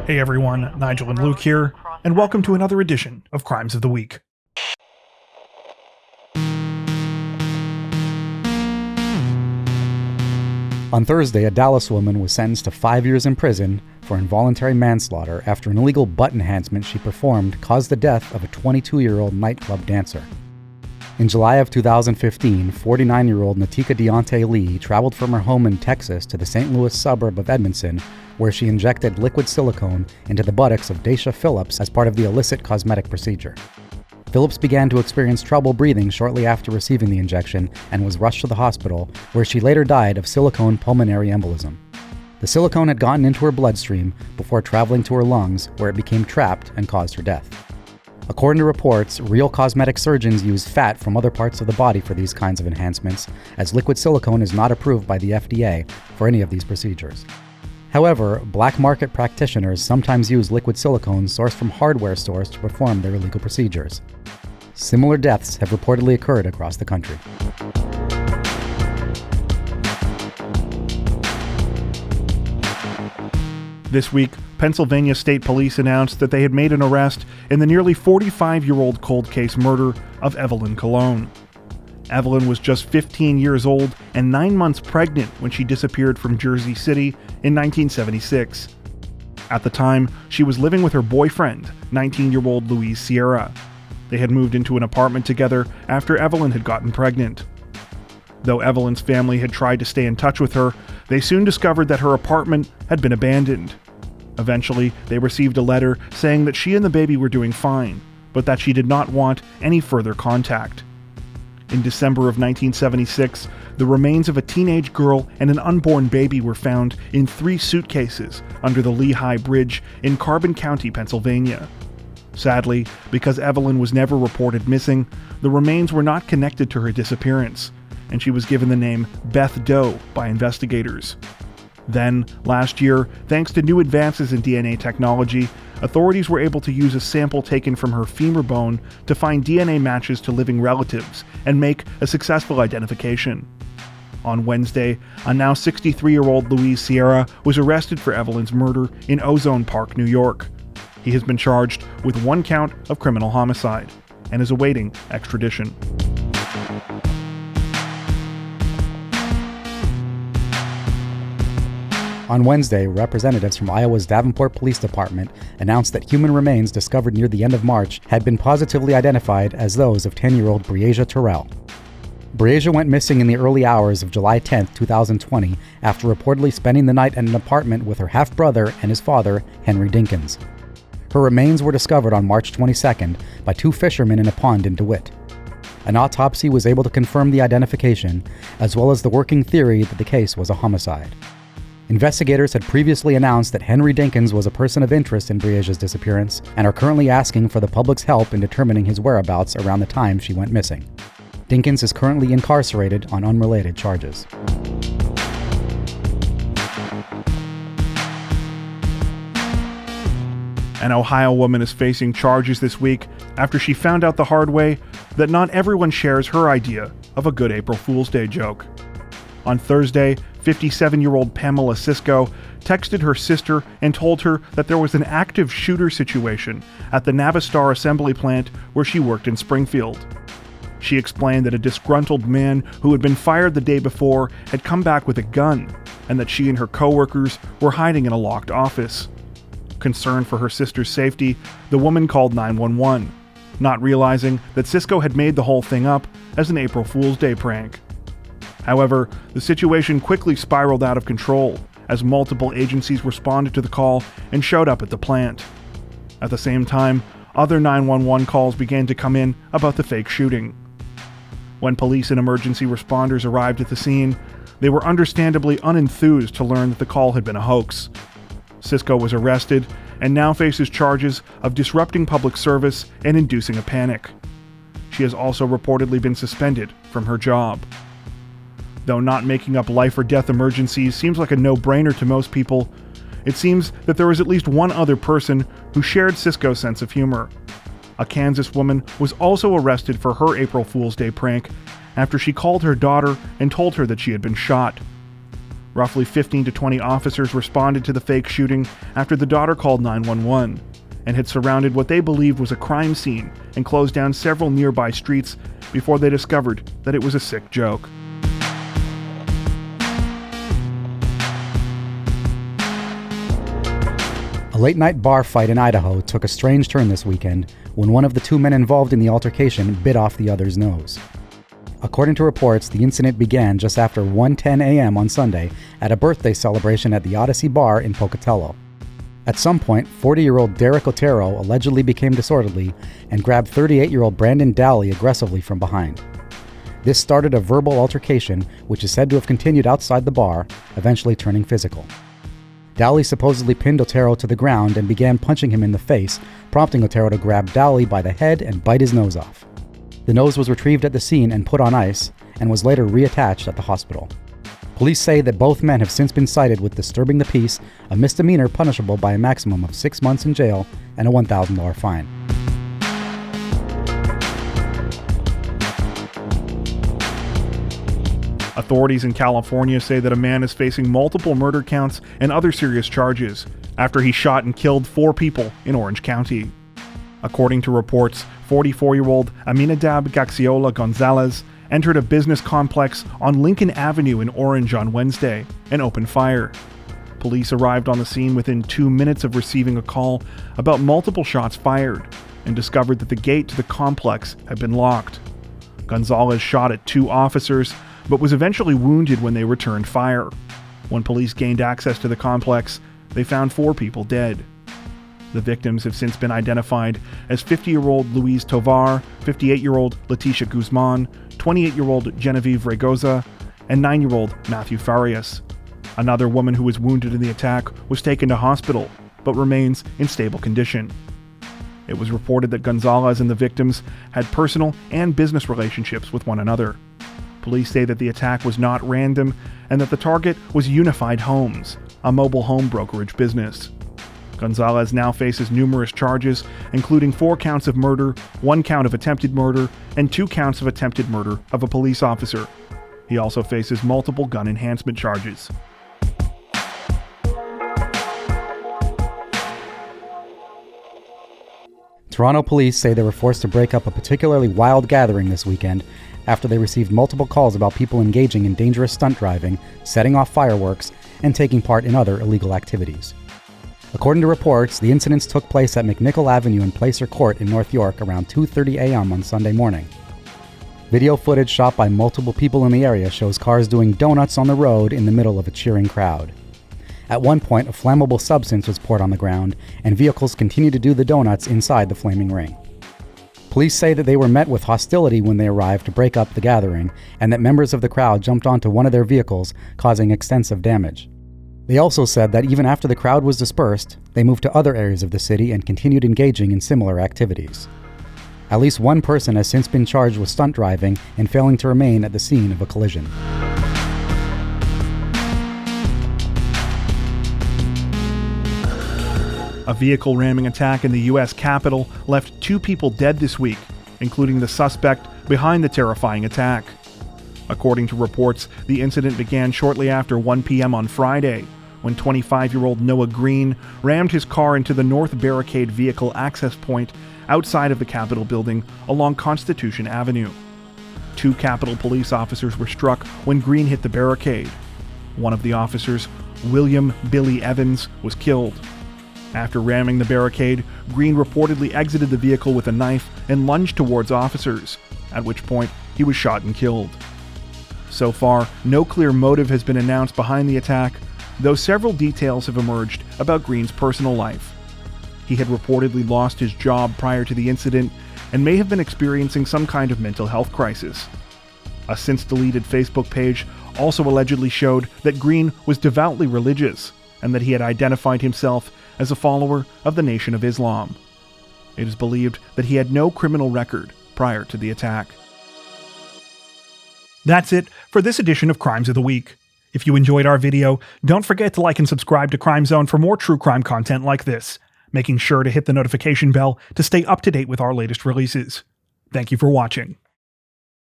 Hey everyone, Nigel and Luke here, and welcome to another edition of Crimes of the Week. On Thursday, a Dallas woman was sentenced to 5 years in prison for involuntary manslaughter after an illegal butt enhancement she performed caused the death of a 22-year-old nightclub dancer. In July of 2015, 49-year-old Natika Deontay Lee traveled from her home in Texas to the St. Louis suburb of Edmondson, where she injected liquid silicone into the buttocks of Daisha Phillips as part of the illicit cosmetic procedure. Phillips began to experience trouble breathing shortly after receiving the injection and was rushed to the hospital, where she later died of silicone pulmonary embolism. The silicone had gotten into her bloodstream before traveling to her lungs, where it became trapped and caused her death. According to reports, real cosmetic surgeons use fat from other parts of the body for these kinds of enhancements, as liquid silicone is not approved by the FDA for any of these procedures. However, black market practitioners sometimes use liquid silicone sourced from hardware stores to perform their illegal procedures. Similar deaths have reportedly occurred across the country. This week, Pennsylvania State Police announced that they had made an arrest in the nearly 45-year-old cold case murder of Evelyn Cologne. Evelyn was just 15 years old and 9 months pregnant when she disappeared from Jersey City in 1976. At the time, she was living with her boyfriend, 19-year-old Louise Sierra. They had moved into an apartment together after Evelyn had gotten pregnant. Though Evelyn's family had tried to stay in touch with her, they soon discovered that her apartment had been abandoned. Eventually, they received a letter saying that she and the baby were doing fine, but that she did not want any further contact. In December of 1976, the remains of a teenage girl and an unborn baby were found in 3 suitcases under the Lehigh Bridge in Carbon County, Pennsylvania. Sadly, because Evelyn was never reported missing, the remains were not connected to her disappearance, and she was given the name Beth Doe by investigators. Then, last year, thanks to new advances in DNA technology, authorities were able to use a sample taken from her femur bone to find DNA matches to living relatives and make a successful identification. On Wednesday, a now 63-year-old Louise Sierra was arrested for Evelyn's murder in Ozone Park, New York. He has been charged with 1 count of criminal homicide and is awaiting extradition. On Wednesday, representatives from Iowa's Davenport Police Department announced that human remains discovered near the end of March had been positively identified as those of 10-year-old Brieja Tyrell. Brieja went missing in the early hours of July 10, 2020, after reportedly spending the night in an apartment with her half-brother and his father, Henry Dinkins. Her remains were discovered on March 22nd by 2 fishermen in a pond in DeWitt. An autopsy was able to confirm the identification, as well as the working theory that the case was a homicide. Investigators had previously announced that Henry Dinkins was a person of interest in Brieja's disappearance and are currently asking for the public's help in determining his whereabouts around the time she went missing. Dinkins is currently incarcerated on unrelated charges. An Ohio woman is facing charges this week after she found out the hard way that not everyone shares her idea of a good April Fool's Day joke. On Thursday, 57-year-old Pamela Cisco texted her sister and told her that there was an active shooter situation at the Navistar assembly plant where she worked in Springfield. She explained that a disgruntled man who had been fired the day before had come back with a gun, and that she and her coworkers were hiding in a locked office. Concerned for her sister's safety, the woman called 911, not realizing that Cisco had made the whole thing up as an April Fool's Day prank. However, the situation quickly spiraled out of control as multiple agencies responded to the call and showed up at the plant. At the same time, other 911 calls began to come in about the fake shooting. When police and emergency responders arrived at the scene, they were understandably unenthused to learn that the call had been a hoax. Cisco was arrested and now faces charges of disrupting public service and inducing a panic. She has also reportedly been suspended from her job. Though not making up life or death emergencies seems like a no-brainer to most people, it seems that there was at least one other person who shared Cisco's sense of humor. A Kansas woman was also arrested for her April Fool's Day prank after she called her daughter and told her that she had been shot. Roughly 15 to 20 officers responded to the fake shooting after the daughter called 911 and had surrounded what they believed was a crime scene and closed down several nearby streets before they discovered that it was a sick joke. A late-night bar fight in Idaho took a strange turn this weekend when one of the two men involved in the altercation bit off the other's nose. According to reports, the incident began just after 1:10 a.m. on Sunday at a birthday celebration at the Odyssey Bar in Pocatello. At some point, 40-year-old Derek Otero allegedly became disorderly and grabbed 38-year-old Brandon Daly aggressively from behind. This started a verbal altercation, which is said to have continued outside the bar, eventually turning physical. Daly supposedly pinned Otero to the ground and began punching him in the face, prompting Otero to grab Daly by the head and bite his nose off. The nose was retrieved at the scene and put on ice, and was later reattached at the hospital. Police say that both men have since been cited with disturbing the peace, a misdemeanor punishable by a maximum of 6 months in jail and a $1,000 fine. Authorities in California say that a man is facing multiple murder counts and other serious charges after he shot and killed 4 people in Orange County. According to reports, 44-year-old Aminadab Gaxiola Gonzalez entered a business complex on Lincoln Avenue in Orange on Wednesday and opened fire. Police arrived on the scene within 2 minutes of receiving a call about multiple shots fired and discovered that the gate to the complex had been locked. Gonzalez shot at 2 officers, but was eventually wounded when they returned fire. When police gained access to the complex, they found 4 people dead. The victims have since been identified as 50-year-old Luis Tovar, 58-year-old Leticia Guzman, 28-year-old Genevieve Regoza, and 9-year-old Matthew Farias. Another woman who was wounded in the attack was taken to hospital, but remains in stable condition. It was reported that Gonzalez and the victims had personal and business relationships with one another. Police say that the attack was not random and that the target was Unified Homes, a mobile home brokerage business. Gonzalez now faces numerous charges, including 4 counts of murder, 1 count of attempted murder, and 2 counts of attempted murder of a police officer. He also faces multiple gun enhancement charges. Toronto police say they were forced to break up a particularly wild gathering this weekend after they received multiple calls about people engaging in dangerous stunt driving, setting off fireworks, and taking part in other illegal activities. According to reports, the incidents took place at McNichol Avenue and Placer Court in North York around 2:30 a.m. on Sunday morning. Video footage shot by multiple people in the area shows cars doing donuts on the road in the middle of a cheering crowd. At one point, a flammable substance was poured on the ground, and vehicles continued to do the donuts inside the flaming ring. Police say that they were met with hostility when they arrived to break up the gathering, and that members of the crowd jumped onto one of their vehicles, causing extensive damage. They also said that even after the crowd was dispersed, they moved to other areas of the city and continued engaging in similar activities. At least one person has since been charged with stunt driving and failing to remain at the scene of a collision. A vehicle-ramming attack in the U.S. Capitol left 2 people dead this week, including the suspect behind the terrifying attack. According to reports, the incident began shortly after 1 p.m. on Friday, when 25-year-old Noah Green rammed his car into the North Barricade vehicle access point outside of the Capitol building along Constitution Avenue. 2 Capitol police officers were struck when Green hit the barricade. One of the officers, William Billy Evans, was killed. After ramming the barricade, Green reportedly exited the vehicle with a knife and lunged towards officers, at which point he was shot and killed. So far, no clear motive has been announced behind the attack, though several details have emerged about Green's personal life. He had reportedly lost his job prior to the incident and may have been experiencing some kind of mental health crisis. A since-deleted Facebook page also allegedly showed that Green was devoutly religious and that he had identified himself as a follower of the Nation of Islam. It is believed that he had no criminal record prior to the attack. That's it for this edition of Crimes of the Week. If you enjoyed our video, don't forget to like and subscribe to Crime Zone for more true crime content like this, making sure to hit the notification bell to stay up to date with our latest releases. Thank you for watching.